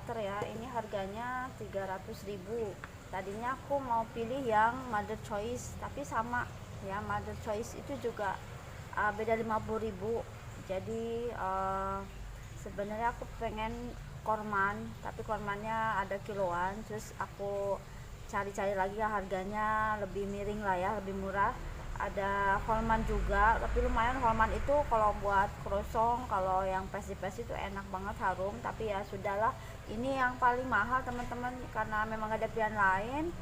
butter ya, ini harganya 300.000. Tadinya aku mau pilih yang Mother Choice, tapi sama ya, Mother Choice itu juga beda 50.000. Jadi sebenarnya aku pengen korman, tapi kormannya ada kiloan. Terus aku cari-cari lagi ya, harganya lebih miring lah ya, lebih murah. Ada Holman juga, tapi lumayan. Holman itu kalau buat croissant, kalau yang pastry itu enak banget, harum. Tapi ya sudahlah, ini yang paling mahal teman-teman, karena memang ada pilihan lain.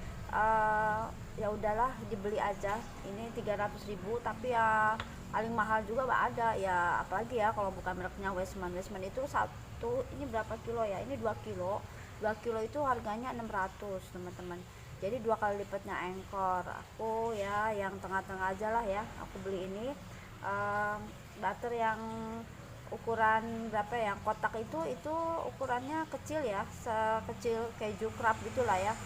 Ya udahlah, dibeli aja. Ini 300.000, tapi ya paling mahal juga ada ya, apalagi ya kalau bukan mereknya Westman. Westman itu satu, ini berapa kilo ya, ini 2 kilo. 2 kilo itu harganya 600 teman-teman, jadi 2 kali lipatnya Anchor. Aku ya yang tengah-tengah aja lah ya, aku beli ini butter yang ukuran berapa ya, yang kotak itu ukurannya kecil ya, sekecil keju crab gitulah ya,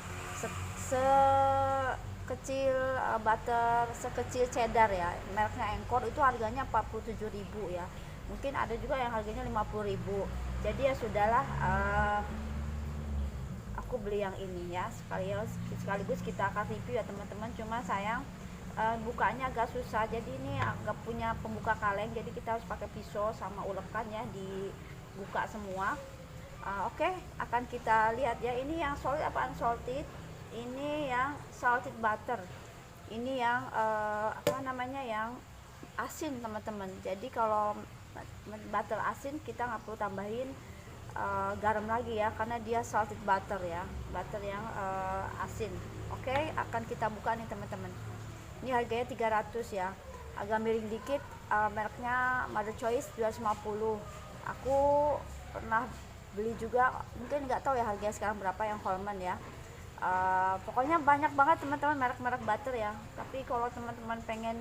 sekecil butter sekecil cheddar ya, mereknya Anchor. Itu harganya 47.000 ya, mungkin ada juga yang harganya 50.000. Jadi ya sudahlah, aku beli yang ini ya, sekaligus kita akan review ya teman-teman. Cuma sayang bukanya agak susah, jadi ini agak punya pembuka kaleng, jadi kita harus pakai pisau sama ulekan ya, dibuka semua. Oke, akan kita lihat ya, ini yang solid apa unsalted. Ini yang salted butter, ini yang apa namanya, yang asin teman-teman. Jadi kalau butter asin kita nggak perlu tambahin garam lagi ya, karena dia salted butter ya, butter yang asin. Oke, akan kita buka nih teman-teman. Ini harganya 300 ya, agak miring dikit. Mereknya Mother Choice 250. Aku pernah beli juga, mungkin nggak tahu ya harganya sekarang berapa yang Holman ya. Pokoknya banyak banget teman-teman merek-merek butter ya, tapi kalau teman-teman pengen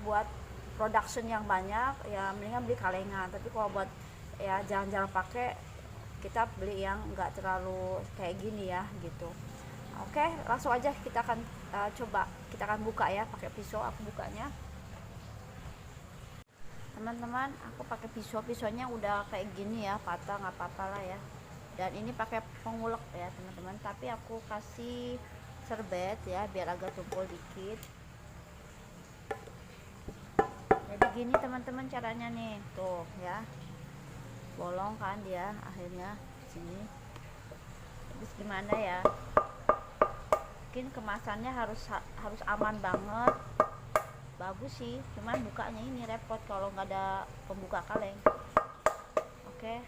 buat production yang banyak ya, mendingan beli kalengan. Tapi kalau buat ya jarang-jarang pakai, kita beli yang enggak terlalu kayak gini ya gitu. Oke, langsung aja kita akan coba, kita akan buka ya pakai pisau. Aku bukanya teman-teman, aku pakai pisaunya udah kayak gini ya, patah nggak apa-apa lah ya. Dan ini pakai pengulek ya teman-teman, tapi aku kasih serbet ya biar agak tumpul dikit. Jadi gini teman-teman caranya nih, tuh ya, bolong kan dia akhirnya sini. Terus gimana ya, mungkin kemasannya harus aman banget, bagus sih, cuman bukanya ini repot kalau nggak ada pembuka kaleng. Oke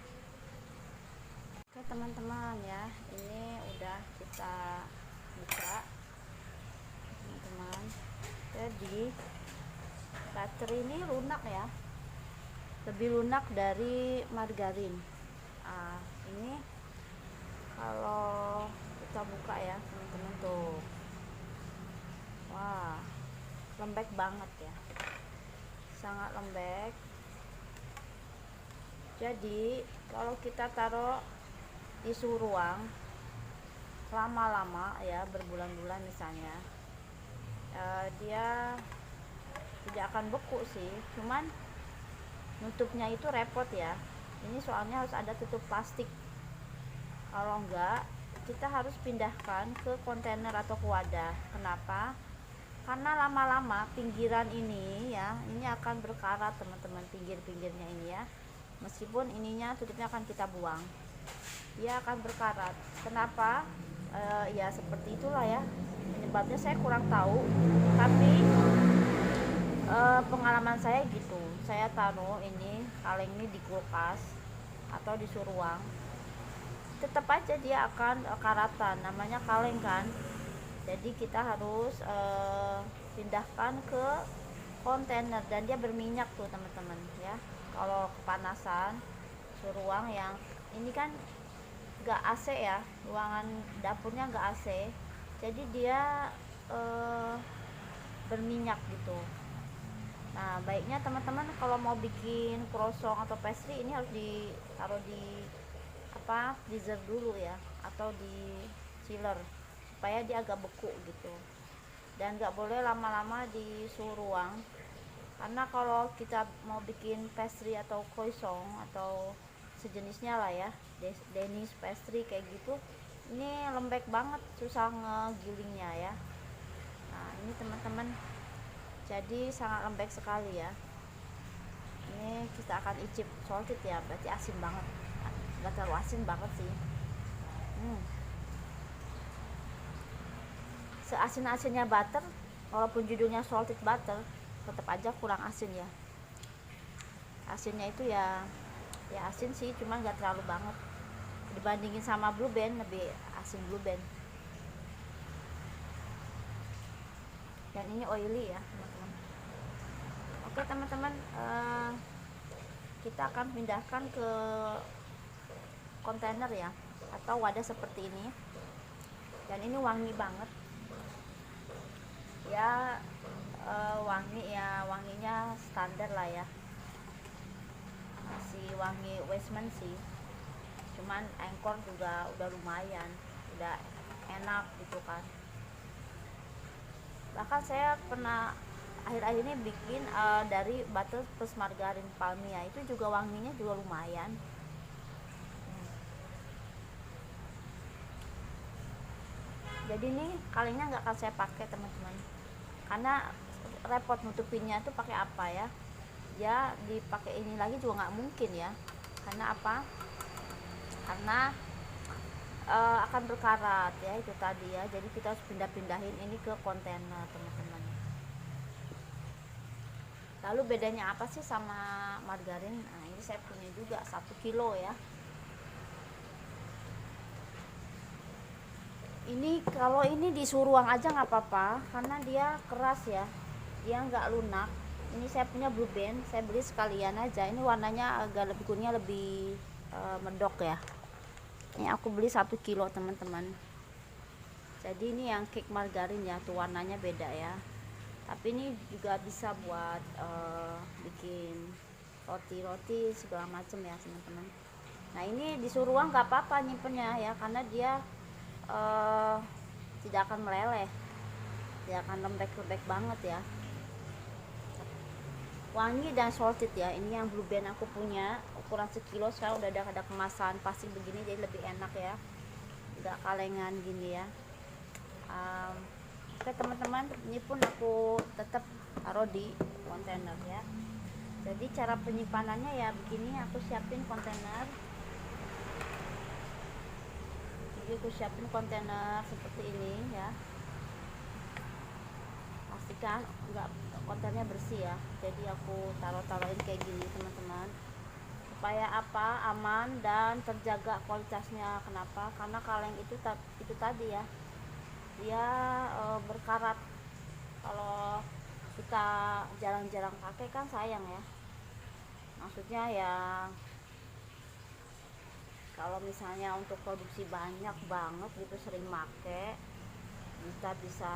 teman-teman ya, ini udah kita buka teman-teman. Jadi butter ini lunak ya, lebih lunak dari margarin. Ini kalau kita buka ya teman-teman, tuh wah, lembek banget ya, sangat lembek. Jadi kalau kita taruh di suhu ruang lama-lama ya, berbulan-bulan misalnya, dia tidak akan beku sih, cuman nutupnya itu repot ya. Ini soalnya harus ada tutup plastik, kalau enggak kita harus pindahkan ke kontainer atau ke wadah. Kenapa? Karena lama-lama pinggiran ini ya, ini akan berkarat teman-teman, pinggir-pinggirnya ini ya, meskipun ininya tutupnya akan kita buang, dia akan berkarat. Kenapa? Ya seperti itulah ya, penyebabnya saya kurang tahu, tapi pengalaman saya gitu. Saya taruh ini kaleng ini di kulkas atau di suhu ruang, tetap aja dia akan karatan, namanya kaleng kan. Jadi kita harus pindahkan ke kontainer, dan dia berminyak tuh teman-teman ya, kalau kepanasan. Suhu ruang yang ini kan gak AC ya, ruangan dapurnya gak AC, jadi dia berminyak gitu. Nah baiknya teman-teman kalau mau bikin croissant atau pastry, ini harus ditaruh di freezer dulu ya, atau di chiller, supaya dia agak beku gitu. Dan gak boleh lama-lama di suhu ruang, karena kalau kita mau bikin pastry atau croissant atau sejenisnya lah ya, Danish pastry kayak gitu, ini lembek banget, susah ngegilingnya ya. Nah ini teman-teman, jadi sangat lembek sekali ya. Ini kita akan icip salted ya, berarti asin banget, nggak terlalu asin banget sih. Seasin-asinnya butter, walaupun judulnya salted butter, tetap aja kurang asin ya. Asinnya itu ya asin sih, cuma nggak terlalu banget. Dibandingin sama Blue Band, lebih asin Blue Band. Dan ini oily ya teman-teman. Oke teman-teman, kita akan pindahkan ke kontainer ya, atau wadah seperti ini. Dan ini wangi banget ya, wanginya standar lah ya, masih wangi Westman sih, cuman Angkor juga udah lumayan, udah enak gitu kan. Bahkan saya pernah akhir-akhir ini bikin dari butter plus margarin palmia, itu juga wanginya juga lumayan. Jadi ini kalengnya nggak akan saya pakai teman-teman, karena repot nutupinnya tuh pakai apa ya, ya dipakai ini lagi juga nggak mungkin ya. Karena apa? Karena akan berkarat ya, itu tadi ya. Jadi kita harus pindah-pindahin ini ke kontainer teman-teman. Lalu bedanya apa sih sama margarin? Nah ini saya punya juga 1 kilo ya. Ini kalau ini di suruang aja nggak apa-apa, karena dia keras ya, dia nggak lunak. Ini saya punya Blue Band, saya beli sekalian aja. Ini warnanya agak lebih kuningnya, lebih medok ya. Ini aku beli 1 kilo teman-teman. Jadi ini yang cake margarin ya, tuh warnanya beda ya. Tapi ini juga bisa buat bikin roti-roti segala macam ya teman-teman. Nah ini di suruang nggak apa-apa nyimpennya ya, karena dia tidak akan meleleh, tidak akan lembek-lembek banget ya. Wangi dan salted ya. Ini yang Blue Band aku punya ukuran 1 kilo, sekarang udah ada kemasan plastik begini, jadi lebih enak ya, nggak kalengan gini ya. Oke teman-teman, ini pun aku tetap taruh di kontainer ya. Jadi cara penyimpanannya ya begini, aku siapin kontainer. Jadi aku siapin kontainer seperti ini ya, pastikan enggak kontainernya bersih ya. Jadi aku taruhin kayak gini teman-teman, supaya apa, aman dan terjaga kualitasnya. Kenapa? Karena kaleng itu tadi ya, dia berkarat. Kalau kita jarang-jarang pakai kan sayang ya, maksudnya ya kalau misalnya untuk produksi banyak banget gitu, sering make, kita bisa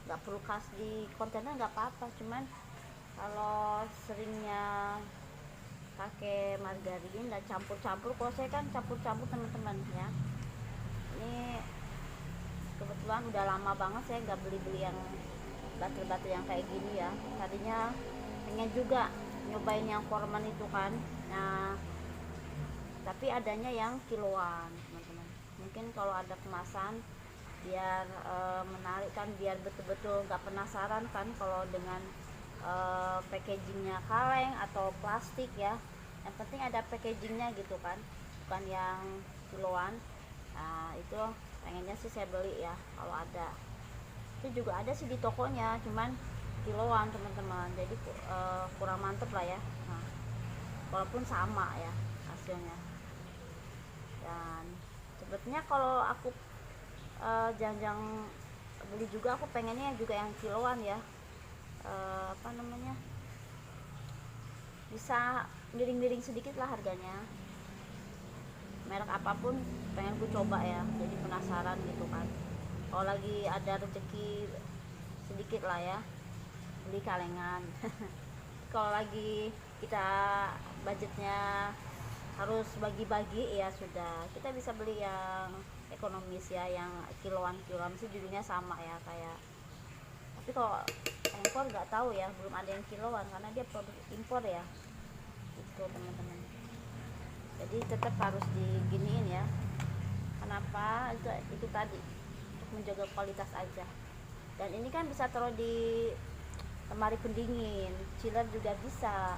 nggak perlu kas di kontainer nggak apa-apa. Cuman kalau seringnya pakai margarin dan campur-campur, kalau saya kan campur-campur teman-teman ya. Ini kebetulan udah lama banget saya nggak beli yang butter yang kayak gini ya. Tadinya pengen juga nyobain yang Foreman itu kan. Nah tapi adanya yang kiloan teman-teman. Mungkin kalau ada kemasan biar menarik kan, biar betul-betul nggak penasaran kan kalau dengan packagingnya kaleng atau plastik ya. Yang penting ada packagingnya gitu kan, bukan yang kiloan. Nah itu pengennya sih saya beli ya kalau ada. Itu juga ada sih di tokonya, cuman kiloan teman-teman, jadi kurang mantep lah ya. Nah, walaupun sama ya hasilnya. Dan sebetulnya kalau aku jangan beli juga, aku pengennya juga yang kiloan ya. Bisa miring-miring sedikit lah harganya, merek apapun pengen ku coba ya, jadi penasaran gitu kan. Kalau lagi ada rezeki sedikit lah ya, beli kalengan. Kalau lagi kita budgetnya harus bagi-bagi ya sudah, kita bisa beli yang ekonomis ya, yang kiloan sih judulnya sama ya kayak. Tapi kalau impor nggak tahu ya, belum ada yang kiloan karena dia produk impor ya, itu teman-teman. jadi tetap harus diginiin ya. Kenapa? Itu tadi untuk menjaga kualitas aja. Dan ini kan bisa taruh di lemari pendingin, chiller juga bisa,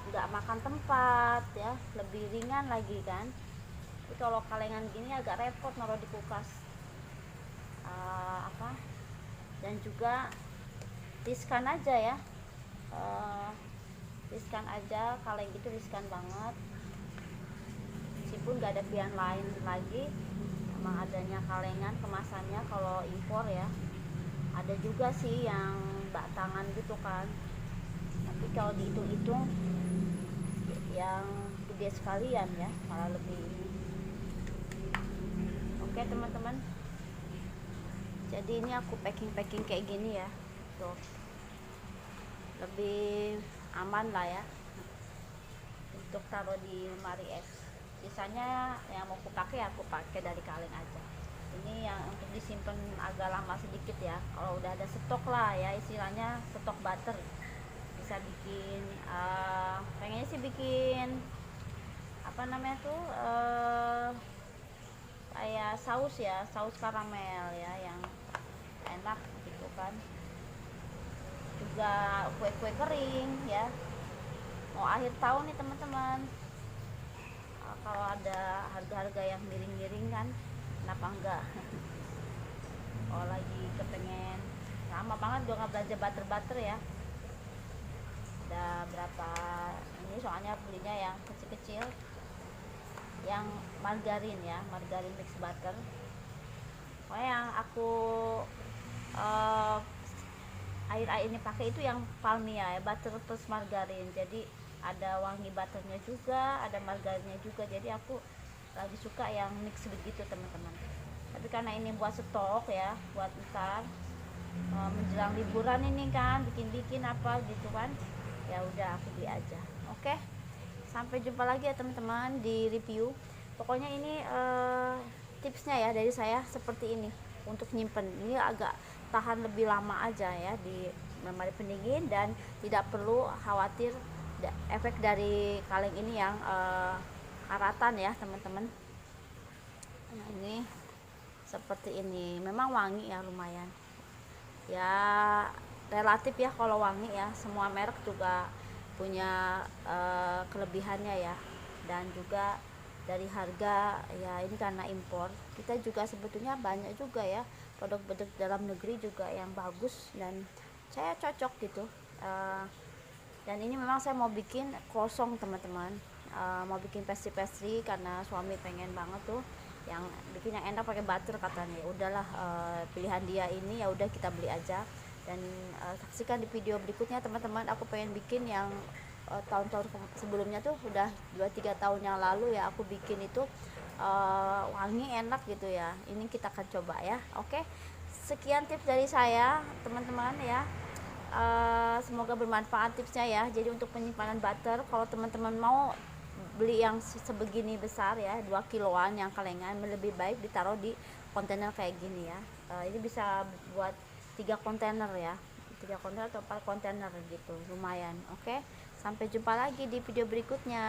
nggak makan tempat ya, lebih ringan lagi kan. Tapi kalau kalengan gini agak repot naruh di kulkas. Dan juga riskan aja ya, riskan aja, kaleng gitu riskan banget. Meskipun nggak ada pilihan lain lagi, emang adanya kalengan kemasannya kalau impor ya. Ada juga sih yang batangan gitu kan, tapi kalau dihitung-hitung yang gede sekalian ya, malah lebih ini. Oke teman-teman, jadi ini aku packing kayak gini ya, tuh lebih aman lah ya untuk taruh di lemari es. Sisanya yang mau aku pakai aku pakai dari kaleng aja. Ini yang untuk disimpan agak lama sedikit ya, kalau udah ada stok lah ya, istilahnya stok butter, bisa bikin pengennya sih bikin apa namanya tuh, kayak saus ya, saus karamel ya, yang enak gitu kan. Juga kue-kue kering ya, mau akhir tahun nih teman-teman, kalau ada harga-harga yang miring-miring kan, kenapa enggak. Kalau lagi kepengen, lama banget gue nggak belanja butter ya, ada berapa ini, soalnya belinya yang kecil-kecil, yang margarin ya, margarin mix butter. Pokoknya yang aku akhir-akhir ini pakai itu yang Palmia ya, butter plus margarin, jadi ada wangi butternya juga, ada margarinnya juga, jadi aku lagi suka yang mix begitu teman-teman. Tapi karena ini buat stok ya, buat ntar menjelang liburan ini kan, bikin apa gitu kan, ya udah aku beli aja. Oke, sampai jumpa lagi ya teman-teman di review. Pokoknya ini tipsnya ya dari saya seperti ini untuk nyimpen. Ini agak tahan lebih lama aja ya di lemari pendingin, dan tidak perlu khawatir efek dari kaleng ini yang karatan ya teman-teman. Nah, ini seperti ini, memang wangi ya, lumayan ya, relatif ya kalau wangi ya. Semua merek juga punya kelebihannya ya, dan juga dari harga ya, ini karena impor, kita juga sebetulnya banyak juga ya produk-produk dalam negeri juga yang bagus, dan saya cocok gitu. Dan ini memang saya mau bikin kosong teman-teman, mau bikin pastry karena suami pengen banget tuh yang bikin yang enak pakai butter katanya. Ya udahlah, pilihan dia ini, ya udah kita beli aja. Dan saksikan di video berikutnya teman-teman, aku pengen bikin yang tahun-tahun sebelumnya tuh, udah 2-3 tahun yang lalu ya aku bikin itu, wangi enak gitu ya. Ini kita akan coba ya. Oke, sekian tips dari saya teman-teman ya. Semoga bermanfaat tipsnya ya. Jadi untuk penyimpanan butter, kalau teman-teman mau beli yang sebegini besar ya, 2 kiloan yang kalengan, lebih baik ditaruh di kontainer kayak gini ya. Ini bisa buat 3 kontainer ya, 3 kontainer atau 4 kontainer gitu, lumayan. Oke, sampai jumpa lagi di video berikutnya.